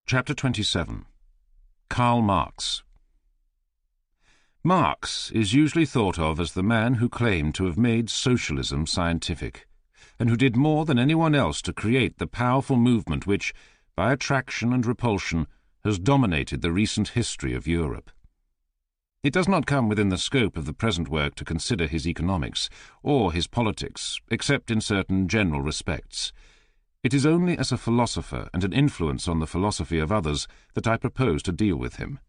Chapter 27. Karl Marx. Marx is usually thought of as the man who claimed to have made socialism scientific, and who did more than anyone else to create the powerful movement which, by attraction and repulsion, has dominated the recent history of Europe. It does not come within the scope of the present work to consider his economics or his politics, except in certain general respects. It is only as a philosopher and an influence on the philosophy of others that I propose to deal with him.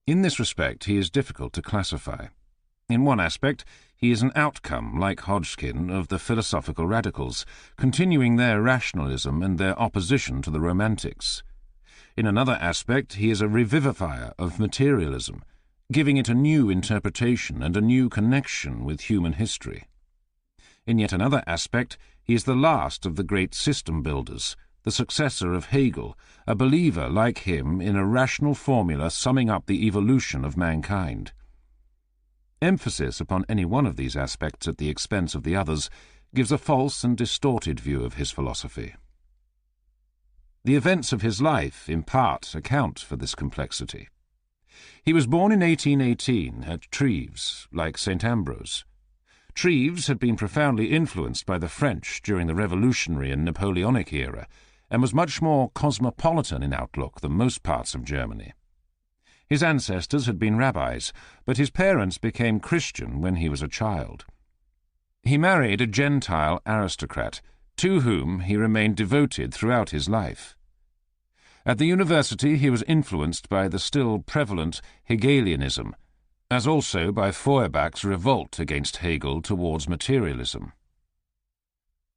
In this respect he is difficult to classify. In one aspect he is an outcome, like Hodgkin, of the philosophical radicals, continuing their rationalism and their opposition to the romantics. In another aspect he is a revivifier of materialism, giving it a new interpretation and a new connection with human history. In yet another aspect, he is the last of the great system builders, the successor of Hegel, a believer like him in a rational formula summing up the evolution of mankind. Emphasis upon any one of these aspects at the expense of the others gives a false and distorted view of his philosophy. The events of his life, in part, account for this complexity. He was born in 1818 at Treves, like St. Ambrose. Treves had been profoundly influenced by the French during the Revolutionary and Napoleonic era, and was much more cosmopolitan in outlook than most parts of Germany. His ancestors had been rabbis, but his parents became Christian when he was a child. He married a Gentile aristocrat, to whom he remained devoted throughout his life. At the university he was influenced by the still prevalent Hegelianism, as also by Feuerbach's revolt against Hegel towards materialism.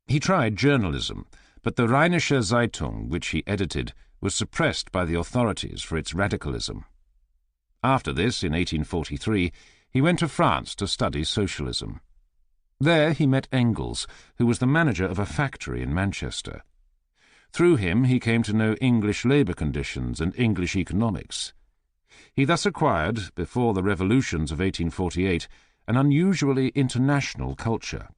He tried journalism, but the Rheinische Zeitung, which he edited, was suppressed by the authorities for its radicalism. After this, in 1843, he went to France to study socialism. There he met Engels, who was the manager of a factory in Manchester. Through him he came to know English labour conditions and English economics. He thus acquired, before the revolutions of 1848, an unusually international culture.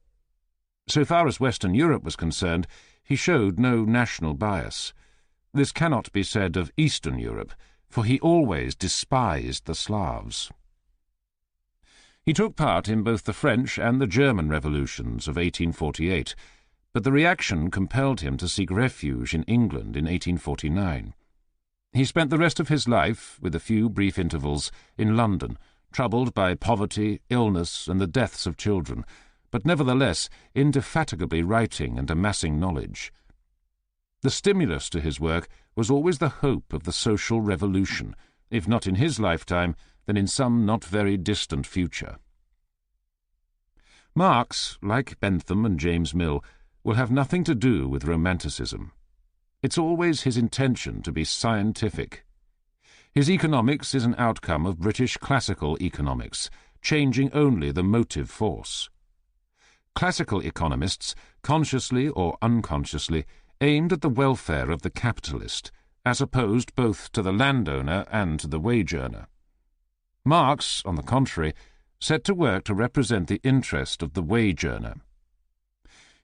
So far as Western Europe was concerned, he showed no national bias. This cannot be said of Eastern Europe, for he always despised the Slavs. He took part in both the French and the German revolutions of 1848, but the reaction compelled him to seek refuge in England in 1849. He spent the rest of his life, with a few brief intervals, in London, troubled by poverty, illness, and the deaths of children, but nevertheless indefatigably writing and amassing knowledge. The stimulus to his work was always the hope of the social revolution, if not in his lifetime, then in some not very distant future. Marx, like Bentham and James Mill, will have nothing to do with Romanticism. It's always his intention to be scientific. His economics is an outcome of British classical economics, changing only the motive force. Classical economists, consciously or unconsciously, aimed at the welfare of the capitalist, as opposed both to the landowner and to the wage earner. Marx, on the contrary, set to work to represent the interest of the wage earner.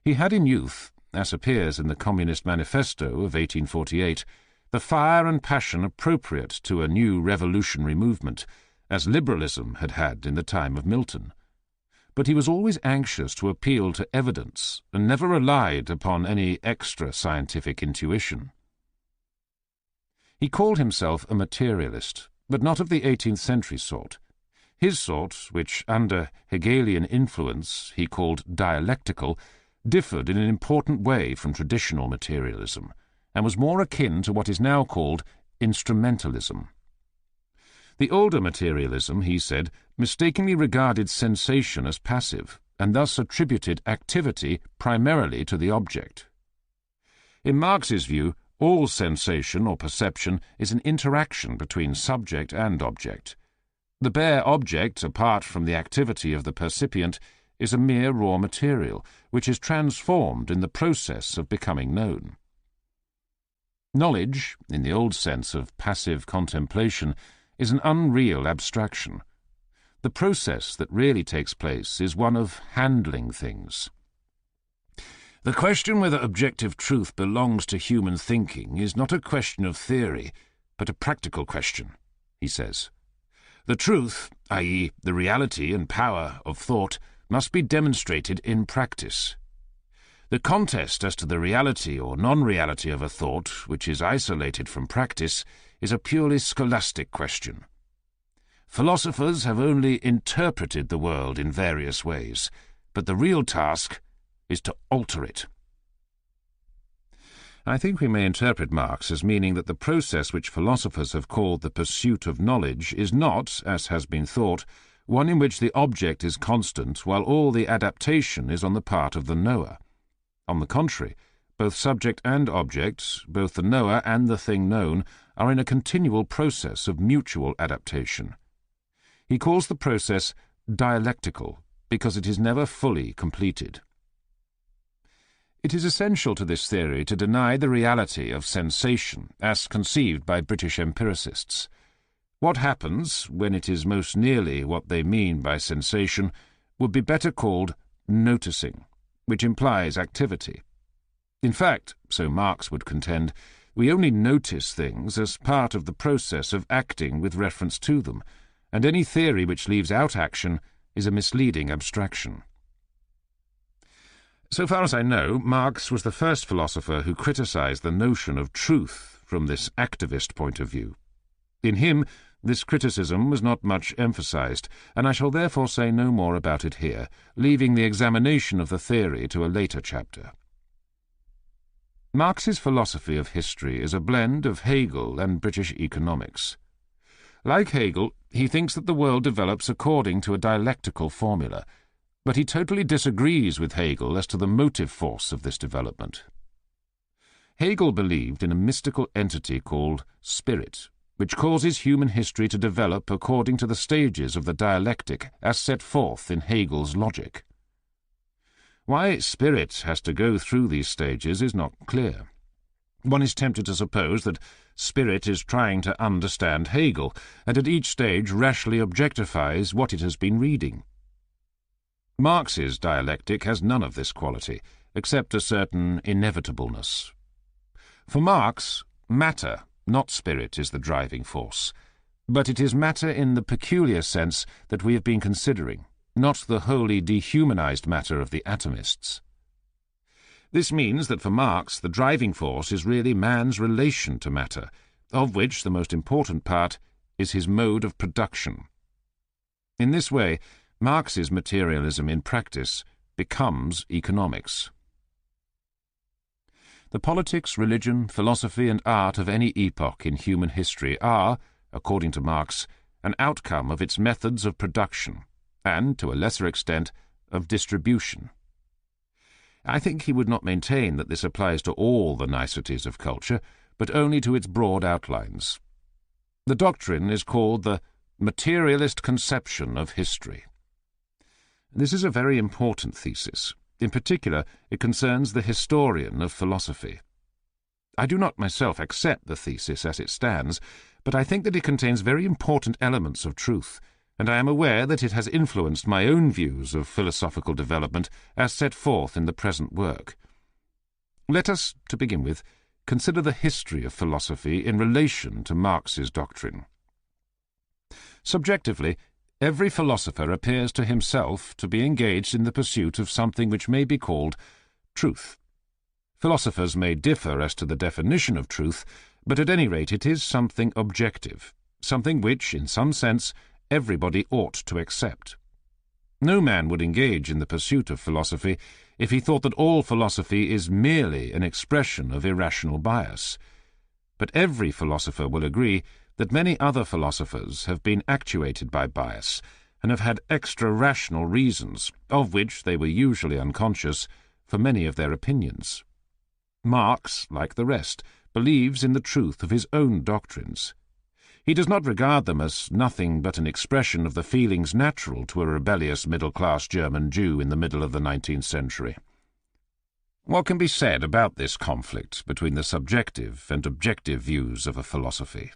He had in youth, as appears in the Communist Manifesto of 1848, the fire and passion appropriate to a new revolutionary movement, as liberalism had had in the time of Milton. But he was always anxious to appeal to evidence, and never relied upon any extra scientific intuition. He called himself a materialist, but not of the 18th century sort. His sort, which under Hegelian influence he called dialectical, differed in an important way from traditional materialism, and was more akin to what is now called instrumentalism. The older materialism, he said, mistakenly regarded sensation as passive, and thus attributed activity primarily to the object. In Marx's view, all sensation or perception is an interaction between subject and object. The bare object, apart from the activity of the percipient, is a mere raw material, which is transformed in the process of becoming known. Knowledge, in the old sense of passive contemplation, is an unreal abstraction. The process that really takes place is one of handling things. The question whether objective truth belongs to human thinking is not a question of theory, but a practical question, he says. The truth, i.e., the reality and power of thought, must be demonstrated in practice. The contest as to the reality or non-reality of a thought, which is isolated from practice, is a purely scholastic question. Philosophers have only interpreted the world in various ways, but the real task is to alter it. I think we may interpret Marx as meaning that the process which philosophers have called the pursuit of knowledge is not, as has been thought, one in which the object is constant while all the adaptation is on the part of the knower. On the contrary, both subject and object, both the knower and the thing known, are in a continual process of mutual adaptation. He calls the process dialectical because it is never fully completed. It is essential to this theory to deny the reality of sensation as conceived by British empiricists. What happens, when it is most nearly what they mean by sensation, would be better called noticing, which implies activity. In fact, so Marx would contend, we only notice things as part of the process of acting with reference to them, and any theory which leaves out action is a misleading abstraction. So far as I know, Marx was the first philosopher who criticized the notion of truth from this activist point of view. In him, this criticism was not much emphasized, and I shall therefore say no more about it here, leaving the examination of the theory to a later chapter. Marx's philosophy of history is a blend of Hegel and British economics. Like Hegel, he thinks that the world develops according to a dialectical formula, but he totally disagrees with Hegel as to the motive force of this development. Hegel believed in a mystical entity called spirit, which causes human history to develop according to the stages of the dialectic as set forth in Hegel's logic. Why spirit has to go through these stages is not clear. One is tempted to suppose that spirit is trying to understand Hegel, and at each stage rashly objectifies what it has been reading. Marx's dialectic has none of this quality, except a certain inevitableness. For Marx, matter, not spirit, is the driving force, but it is matter in the peculiar sense that we have been considering, not the wholly dehumanized matter of the atomists. This means that for Marx the driving force is really man's relation to matter, of which the most important part is his mode of production. In this way, Marx's materialism in practice becomes economics. The politics, religion, philosophy, and art of any epoch in human history are, according to Marx, an outcome of its methods of production, and, to a lesser extent, of distribution. I think he would not maintain that this applies to all the niceties of culture, but only to its broad outlines. The doctrine is called the materialist conception of history. This is a very important thesis. In particular, it concerns the historian of philosophy. I do not myself accept the thesis as it stands, but I think that it contains very important elements of truth, and I am aware that it has influenced my own views of philosophical development as set forth in the present work. Let us, to begin with, consider the history of philosophy in relation to Marx's doctrine. Subjectively, every philosopher appears to himself to be engaged in the pursuit of something which may be called truth. Philosophers may differ as to the definition of truth, but at any rate it is something objective, something which, in some sense, everybody ought to accept. No man would engage in the pursuit of philosophy if he thought that all philosophy is merely an expression of irrational bias. But every philosopher will agree that many other philosophers have been actuated by bias and have had extra-rational reasons, of which they were usually unconscious, for many of their opinions. Marx, like the rest, believes in the truth of his own doctrines. He does not regard them as nothing but an expression of the feelings natural to a rebellious middle-class German Jew in the middle of the 19th century. What can be said about this conflict between the subjective and objective views of a philosophy?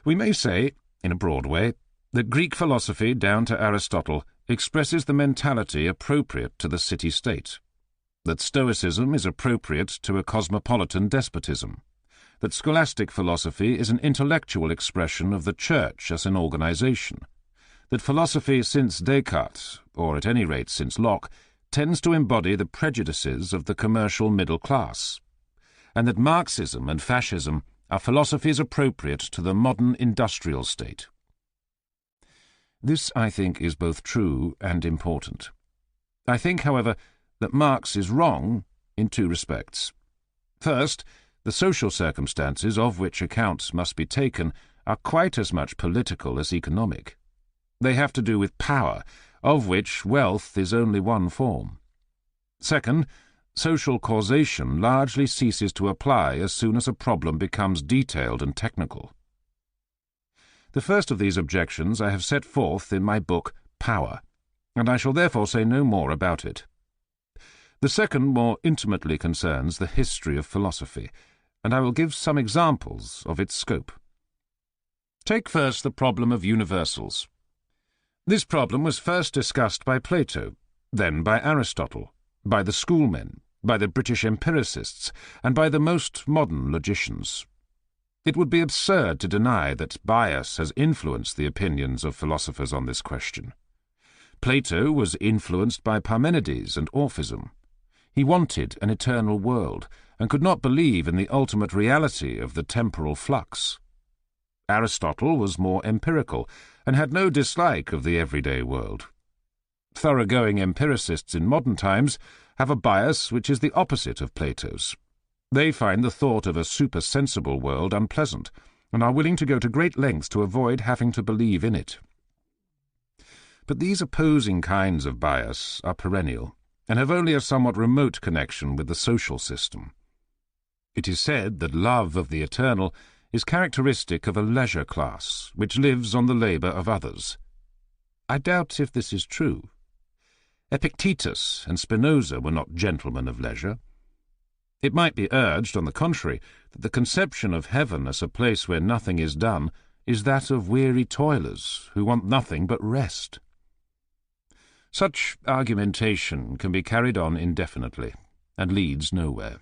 We may say, in a broad way, that Greek philosophy down to Aristotle expresses the mentality appropriate to the city-state. that Stoicism is appropriate to a cosmopolitan despotism, that scholastic philosophy is an intellectual expression of the Church as an organization, that philosophy since Descartes, or at any rate since Locke, tends to embody the prejudices of the commercial middle class, and that Marxism and fascism are philosophies appropriate to the modern industrial state. This, I think, is both true and important. I think, however, that Marx is wrong in two respects. First, the social circumstances of which account must be taken are quite as much political as economic. They have to do with power, of which wealth is only one form. Second, social causation largely ceases to apply as soon as a problem becomes detailed and technical. The first of these objections I have set forth in my book Power, and I shall therefore say no more about it. The second more intimately concerns the history of philosophy, and I will give some examples of its scope. Take first the problem of universals. This problem was first discussed by Plato, then by Aristotle, by the schoolmen, by the British empiricists, and by the most modern logicians. It would be absurd to deny that bias has influenced the opinions of philosophers on this question. Plato was influenced by Parmenides and Orphism. He wanted an eternal world, and could not believe in the ultimate reality of the temporal flux. Aristotle was more empirical, and had no dislike of the everyday world. Thoroughgoing empiricists in modern times have a bias which is the opposite of Plato's. They find the thought of a supersensible world unpleasant, and are willing to go to great lengths to avoid having to believe in it. But these opposing kinds of bias are perennial, and have only a somewhat remote connection with the social system. It is said that love of the eternal is characteristic of a leisure class, which lives on the labour of others. I doubt if this is true. Epictetus and Spinoza were not gentlemen of leisure. It might be urged, on the contrary, that the conception of heaven as a place where nothing is done is that of weary toilers who want nothing but rest. Such argumentation can be carried on indefinitely, and leads nowhere.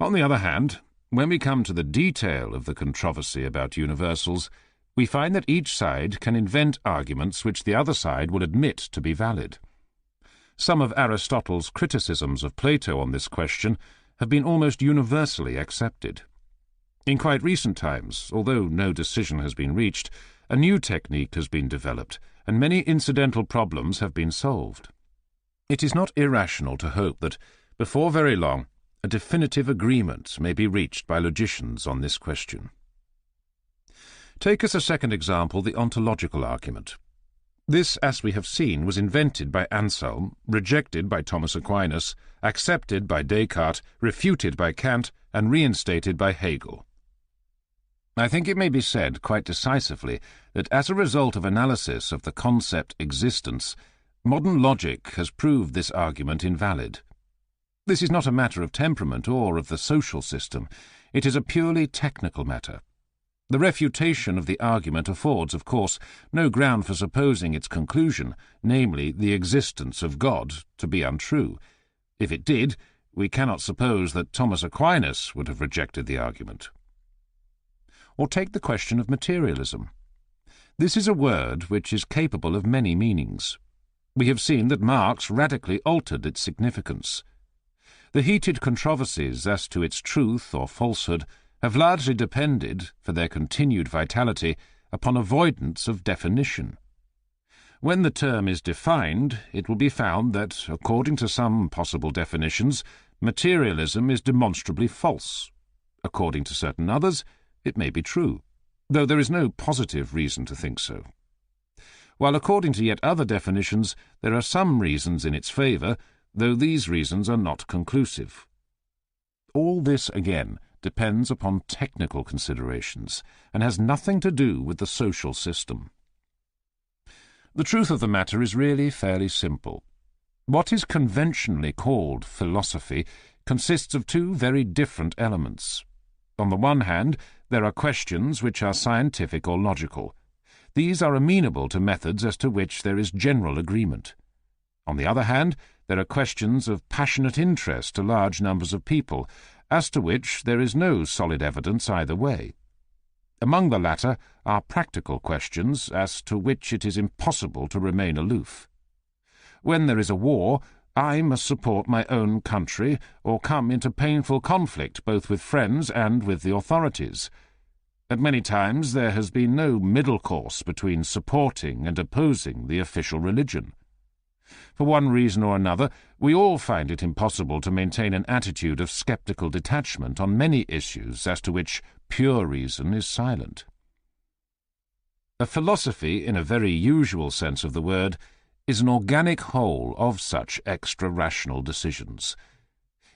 On the other hand, when we come to the detail of the controversy about universals, we find that each side can invent arguments which the other side will admit to be valid. Some of Aristotle's criticisms of Plato on this question have been almost universally accepted. In quite recent times, although no decision has been reached, a new technique has been developed, and many incidental problems have been solved. It is not irrational to hope that, before very long, a definitive agreement may be reached by logicians on this question. Take as a second example the ontological argument. This, as we have seen, was invented by Anselm, rejected by Thomas Aquinas, accepted by Descartes, refuted by Kant, and reinstated by Hegel. I think it may be said quite decisively that as a result of analysis of the concept existence, modern logic has proved this argument invalid. This is not a matter of temperament or of the social system. It is a purely technical matter. The refutation of the argument affords, of course, no ground for supposing its conclusion, namely the existence of God, to be untrue. If it did, we cannot suppose that Thomas Aquinas would have rejected the argument. Or take the question of materialism. This is a word which is capable of many meanings. We have seen that Marx radically altered its significance. The heated controversies as to its truth or falsehood have largely depended, for their continued vitality, upon avoidance of definition. When the term is defined, it will be found that, according to some possible definitions, materialism is demonstrably false. According to certain others, it may be true, though there is no positive reason to think so. While according to yet other definitions, there are some reasons in its favour, though these reasons are not conclusive. All this, again, depends upon technical considerations, and has nothing to do with the social system. The truth of the matter is really fairly simple. What is conventionally called philosophy consists of two very different elements. On the one hand, there are questions which are scientific or logical. These are amenable to methods as to which there is general agreement. On the other hand, There are questions of passionate interest to large numbers of people, as to which there is no solid evidence either way. Among the latter are practical questions as to which it is impossible to remain aloof. When there is a war, I must support my own country or come into painful conflict both with friends and with the authorities. At many times there has been no middle course between supporting and opposing the official religion. For one reason or another, we all find it impossible to maintain an attitude of sceptical detachment on many issues as to which pure reason is silent. A philosophy, in a very usual sense of the word, is an organic whole of such extra-rational decisions.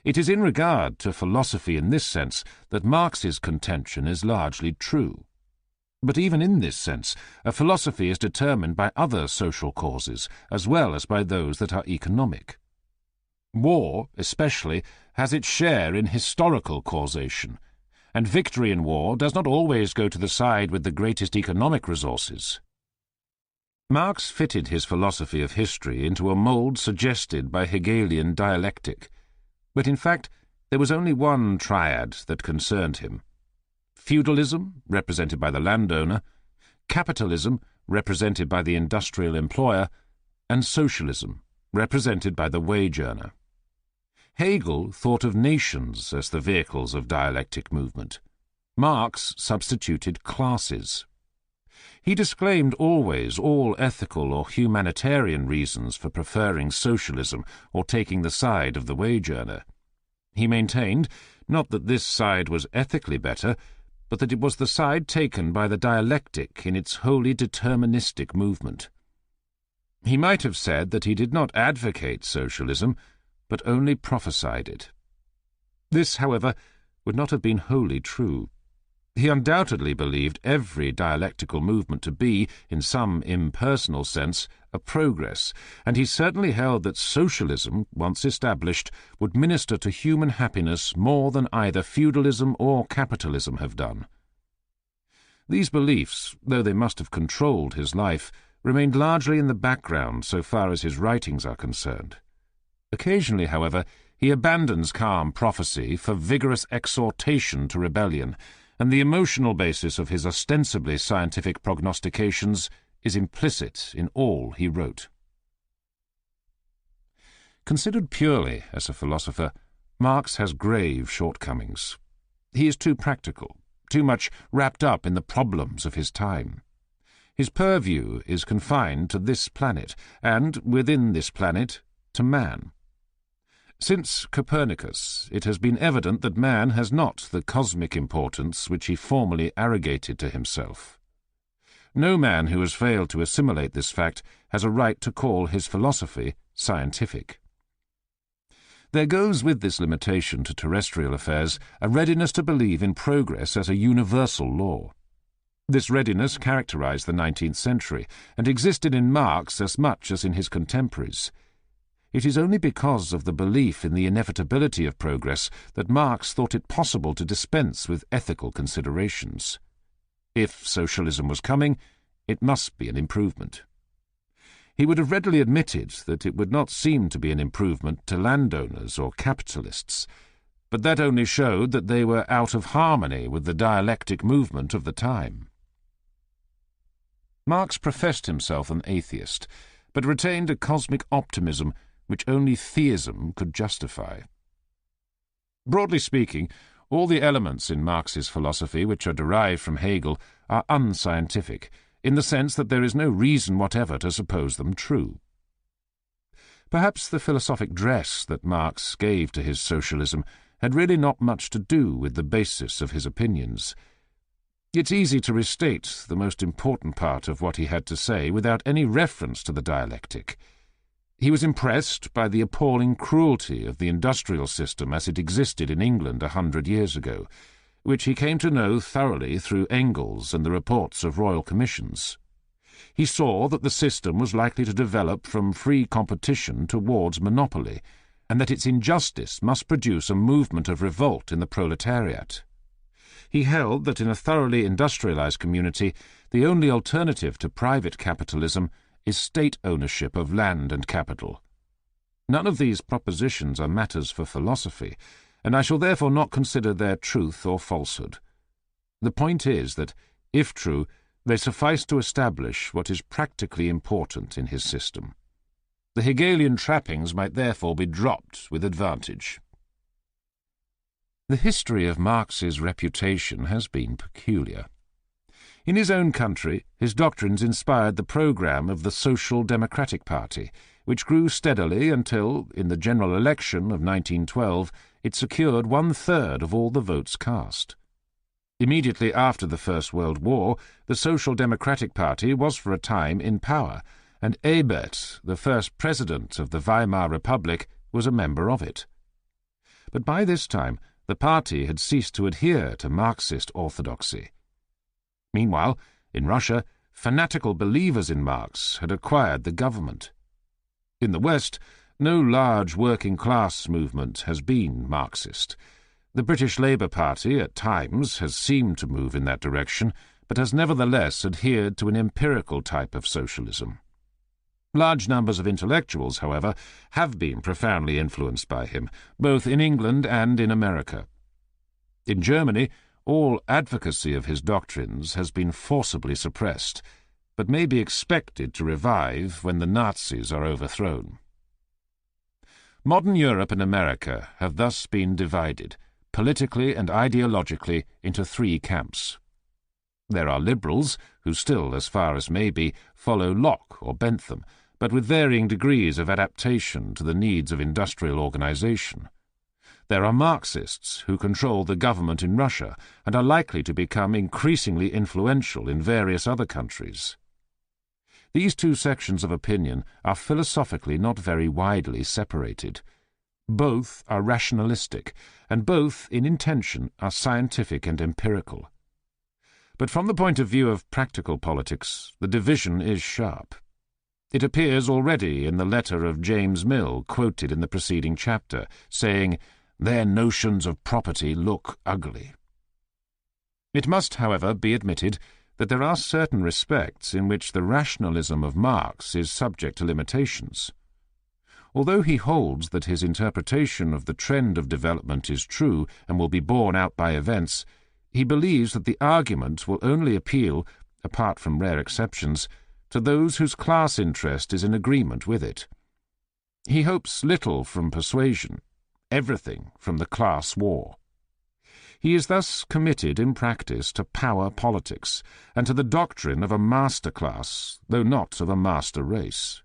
It is in regard to philosophy in this sense that Marx's contention is largely true. But even in this sense, a philosophy is determined by other social causes, as well as by those that are economic. War, especially, has its share in historical causation, and victory in war does not always go to the side with the greatest economic resources. Marx fitted his philosophy of history into a mould suggested by Hegelian dialectic, but in fact there was only one triad that concerned him: feudalism, represented by the landowner, capitalism, represented by the industrial employer, and socialism, represented by the wage earner. Hegel thought of nations as the vehicles of dialectic movement. Marx substituted classes. He disclaimed always all ethical or humanitarian reasons for preferring socialism or taking the side of the wage earner. He maintained, not that this side was ethically better, but that it was the side taken by the dialectic in its wholly deterministic movement. He might have said that he did not advocate socialism, but only prophesied it. This, however, would not have been wholly true. He undoubtedly believed every dialectical movement to be, in some impersonal sense, a progress, and he certainly held that socialism, once established, would minister to human happiness more than either feudalism or capitalism have done. These beliefs, though they must have controlled his life, remained largely in the background so far as his writings are concerned. Occasionally, however, he abandons calm prophecy for vigorous exhortation to rebellion, and the emotional basis of his ostensibly scientific prognostications is implicit in all he wrote. Considered purely as a philosopher, Marx has grave shortcomings. He is too practical, too much wrapped up in the problems of his time. His purview is confined to this planet, and, within this planet, to man. Since Copernicus, it has been evident that man has not the cosmic importance which he formerly arrogated to himself. No man who has failed to assimilate this fact has a right to call his philosophy scientific. There goes with this limitation to terrestrial affairs a readiness to believe in progress as a universal law. This readiness characterized the 19th century, and existed in Marx as much as in his contemporaries. It is only because of the belief in the inevitability of progress that Marx thought it possible to dispense with ethical considerations. If socialism was coming, it must be an improvement. He would have readily admitted that it would not seem to be an improvement to landowners or capitalists, but that only showed that they were out of harmony with the dialectic movement of the time. Marx professed himself an atheist, but retained a cosmic optimism which only theism could justify. Broadly speaking, all the elements in Marx's philosophy which are derived from Hegel are unscientific, in the sense that there is no reason whatever to suppose them true. Perhaps the philosophic dress that Marx gave to his socialism had really not much to do with the basis of his opinions. It's easy to restate the most important part of what he had to say without any reference to the dialectic. He was impressed by the appalling cruelty of the industrial system as it existed in England 100 years ago, which he came to know thoroughly through Engels and the reports of royal commissions. He saw that the system was likely to develop from free competition towards monopoly, and that its injustice must produce a movement of revolt in the proletariat. He held that in a thoroughly industrialized community, the only alternative to private capitalism is state ownership of land and capital. None of these propositions are matters for philosophy, and I shall therefore not consider their truth or falsehood. The point is that, if true, they suffice to establish what is practically important in his system. The Hegelian trappings might therefore be dropped with advantage. The history of Marx's reputation has been peculiar. In his own country, his doctrines inspired the programme of the Social Democratic Party, which grew steadily until, in the general election of 1912, it secured 1/3 of all the votes cast. Immediately after the First World War, the Social Democratic Party was for a time in power, and Ebert, the first president of the Weimar Republic, was a member of it. But by this time, the party had ceased to adhere to Marxist orthodoxy. Meanwhile, in Russia, fanatical believers in Marx had acquired the government. In the West, no large working-class movement has been Marxist. The British Labour Party at times has seemed to move in that direction, but has nevertheless adhered to an empirical type of socialism. Large numbers of intellectuals, however, have been profoundly influenced by him, both in England and in America. In Germany, all advocacy of his doctrines has been forcibly suppressed, but may be expected to revive when the Nazis are overthrown. Modern Europe and America have thus been divided, politically and ideologically, into 3 camps. There are liberals, who still, as far as may be, follow Locke or Bentham, but with varying degrees of adaptation to the needs of industrial organization. There are Marxists who control the government in Russia and are likely to become increasingly influential in various other countries. These 2 sections of opinion are philosophically not very widely separated. Both are rationalistic, and both, in intention, are scientific and empirical. But from the point of view of practical politics, the division is sharp. It appears already in the letter of James Mill quoted in the preceding chapter, saying, "Their notions of property look ugly." It must, however, be admitted that there are certain respects in which the rationalism of Marx is subject to limitations. Although he holds that his interpretation of the trend of development is true and will be borne out by events, he believes that the argument will only appeal, apart from rare exceptions, to those whose class interest is in agreement with it. He hopes little from persuasion, everything from the class war. He is thus committed in practice to power politics and to the doctrine of a master class, though not of a master race.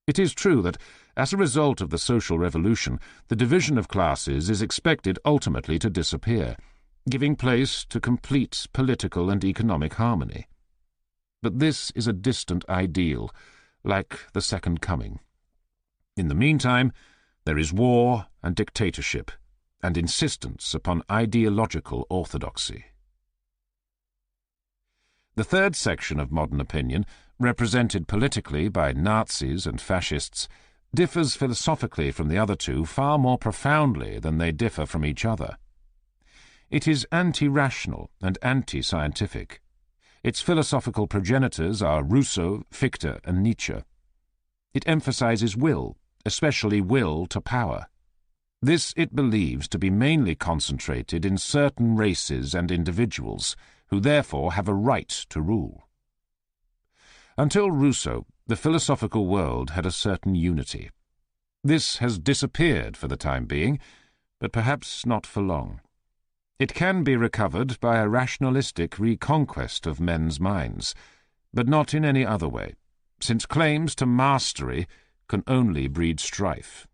It is true that, as a result of the social revolution, the division of classes is expected ultimately to disappear, giving place to complete political and economic harmony. But this is a distant ideal, like the Second Coming. In the meantime, there is war and dictatorship, and insistence upon ideological orthodoxy. The 3rd section of modern opinion, represented politically by Nazis and fascists, differs philosophically from the other 2 far more profoundly than they differ from each other. It is anti-rational and anti-scientific. Its philosophical progenitors are Rousseau, Fichte, and Nietzsche. It emphasizes will, especially will to power. This it believes to be mainly concentrated in certain races and individuals, who therefore have a right to rule. Until Rousseau, the philosophical world had a certain unity. This has disappeared for the time being, but perhaps not for long. It can be recovered by a rationalistic reconquest of men's minds, but not in any other way, since claims to mastery can only breed strife.